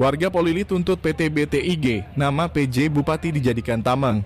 Warga Polili tuntut PT BTIG, nama PJ Bupati dijadikan tameng.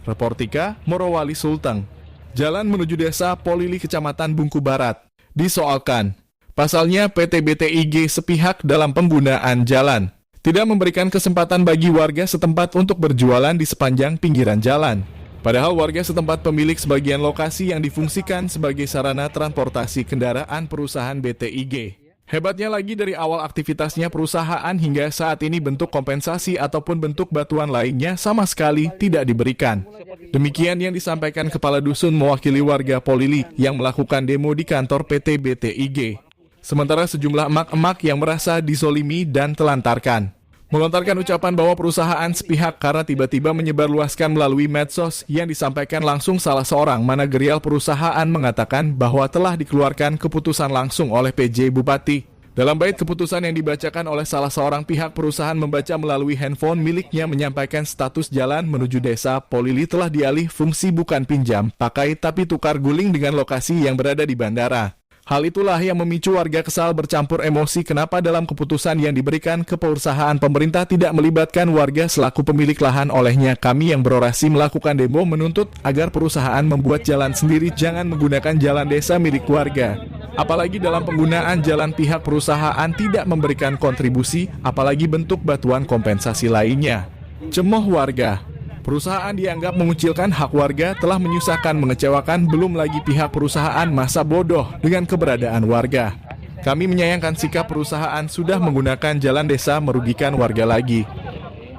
Reportika, Morowali Sulteng. Jalan menuju desa Polili Kecamatan Bungku Barat. Disoalkan, pasalnya PT BTIG sepihak dalam penggunaan jalan. Tidak memberikan kesempatan bagi warga setempat untuk berjualan di sepanjang pinggiran jalan. Padahal warga setempat pemilik sebagian lokasi yang difungsikan sebagai sarana transportasi kendaraan perusahaan BTIG. Hebatnya lagi dari awal aktivitasnya perusahaan hingga saat ini bentuk kompensasi ataupun bentuk bantuan lainnya sama sekali tidak diberikan. Demikian yang disampaikan Kepala Dusun mewakili warga Polili yang melakukan demo di kantor PT BTIG. Sementara sejumlah emak-emak yang merasa dizolimi dan telantarkan melontarkan ucapan bahwa perusahaan sepihak karena tiba-tiba menyebarluaskan melalui medsos yang disampaikan langsung salah seorang manajerial perusahaan mengatakan bahwa telah dikeluarkan keputusan langsung oleh PJ Bupati. Dalam bait keputusan yang dibacakan oleh salah seorang pihak perusahaan membaca melalui handphone miliknya menyampaikan status jalan menuju desa Polili telah dialih fungsi bukan pinjam, pakai tapi tukar guling dengan lokasi yang berada di bandara. Hal itulah yang memicu warga kesal bercampur emosi kenapa dalam keputusan yang diberikan ke perusahaan pemerintah tidak melibatkan warga selaku pemilik lahan. Olehnya kami yang berorasi melakukan demo menuntut agar perusahaan membuat jalan sendiri, jangan menggunakan jalan desa milik warga. Apalagi dalam penggunaan jalan pihak perusahaan tidak memberikan kontribusi, apalagi bentuk bantuan kompensasi lainnya. Cemoh warga. Perusahaan dianggap mengucilkan hak warga, telah menyusahkan, mengecewakan, belum lagi pihak perusahaan masa bodoh dengan keberadaan warga. Kami menyayangkan sikap perusahaan sudah menggunakan jalan desa merugikan warga lagi.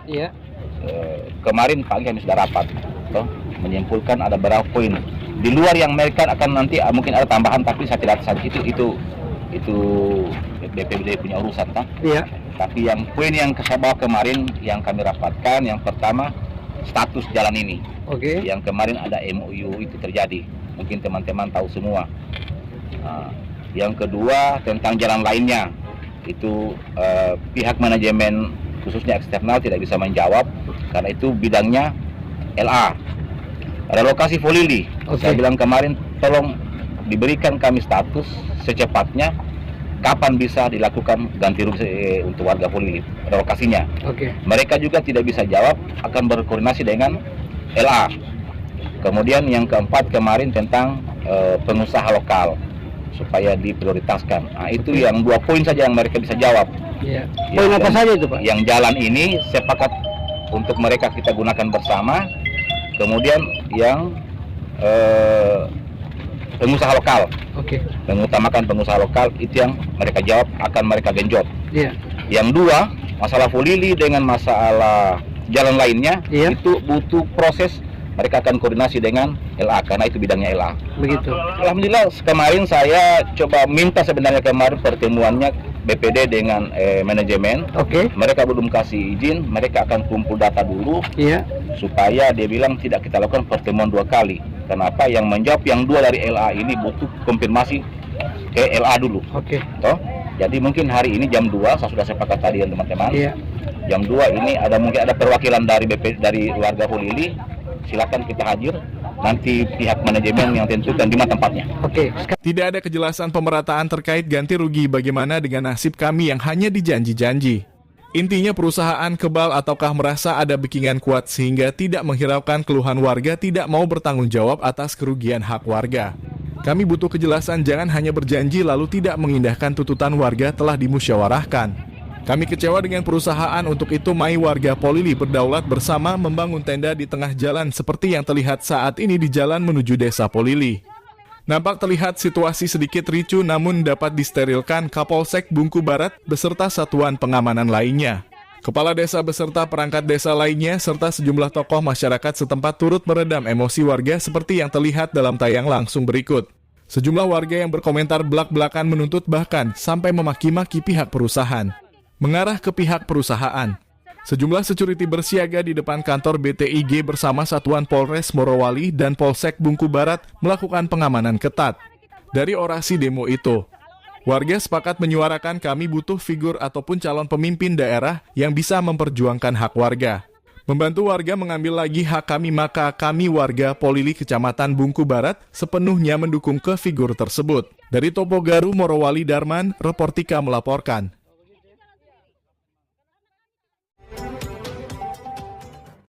Iya. Kemarin pagi kami sudah rapat, menyimpulkan ada beberapa poin. Di luar yang mereka akan nanti mungkin ada tambahan, tapi saya tidak sadar itu BPBD punya urusan, kan? Iya. Tapi yang poin yang saya bawa kemarin yang kami rapatkan, yang pertama status jalan ini. Oke. Yang kemarin ada MOU itu terjadi, mungkin teman-teman tahu semua. Yang kedua tentang jalan lainnya, itu pihak manajemen khususnya eksternal tidak bisa menjawab karena itu bidangnya LA. Relokasi Polili, saya bilang kemarin tolong diberikan kami status secepatnya. Kapan bisa dilakukan ganti rugi untuk warga Polili relokasinya? Mereka juga tidak bisa jawab, akan berkoordinasi dengan LA. Kemudian yang keempat kemarin tentang pengusaha lokal supaya diprioritaskan. Nah, itu yang 2 poin saja yang mereka bisa jawab. Iya. Poin apa saja itu, Pak? Yang jalan ini sepakat untuk mereka kita gunakan bersama. Kemudian yang pengusaha lokal. Mengutamakan pengusaha lokal itu yang mereka jawab, akan mereka genjot. Yang 2, masalah Polili dengan masalah jalan lainnya, itu butuh proses. Mereka akan koordinasi dengan LA karena itu bidangnya LA. Begitu. Alhamdulillah kemarin saya coba minta sebenarnya kemarin pertemuannya BPD dengan manajemen. Mereka belum kasih izin, mereka akan kumpul data dulu. Supaya dia bilang tidak kita lakukan pertemuan 2 kali. Kenapa? Yang menjawab yang 2 dari LA ini butuh konfirmasi ke LA dulu. Jadi mungkin hari ini jam 2 saya sudah sepakat tadi dengan teman-teman. Jam 2 ini mungkin ada perwakilan dari dari warga Polili. Silakan kita hadir. Nanti pihak manajemen yang tentukan di mana tempatnya. Tidak ada kejelasan pemerataan terkait ganti rugi bagaimana dengan nasib kami yang hanya dijanji-janji. Intinya perusahaan kebal ataukah merasa ada backingan kuat sehingga tidak menghiraukan keluhan warga, tidak mau bertanggung jawab atas kerugian hak warga. Kami butuh kejelasan, jangan hanya berjanji lalu tidak mengindahkan tuntutan warga telah dimusyawarahkan. Kami kecewa dengan perusahaan, untuk itu mari warga Polili berdaulat bersama membangun tenda di tengah jalan seperti yang terlihat saat ini di jalan menuju desa Polili. Nampak terlihat situasi sedikit ricu namun dapat disterilkan Kapolsek Bungku Barat beserta satuan pengamanan lainnya. Kepala desa beserta perangkat desa lainnya serta sejumlah tokoh masyarakat setempat turut meredam emosi warga seperti yang terlihat dalam tayang langsung berikut. Sejumlah warga yang berkomentar belak-belakan menuntut bahkan sampai memaki-maki pihak perusahaan. Mengarah ke pihak perusahaan. Sejumlah security bersiaga di depan kantor BTIG bersama Satuan Polres Morowali dan Polsek Bungku Barat melakukan pengamanan ketat. Dari orasi demo itu, warga sepakat menyuarakan kami butuh figur ataupun calon pemimpin daerah yang bisa memperjuangkan hak warga. Membantu warga mengambil lagi hak kami, maka kami warga Polili Kecamatan Bungku Barat sepenuhnya mendukung ke figur tersebut. Dari Topogaru, Morowali Darman, Reportika melaporkan.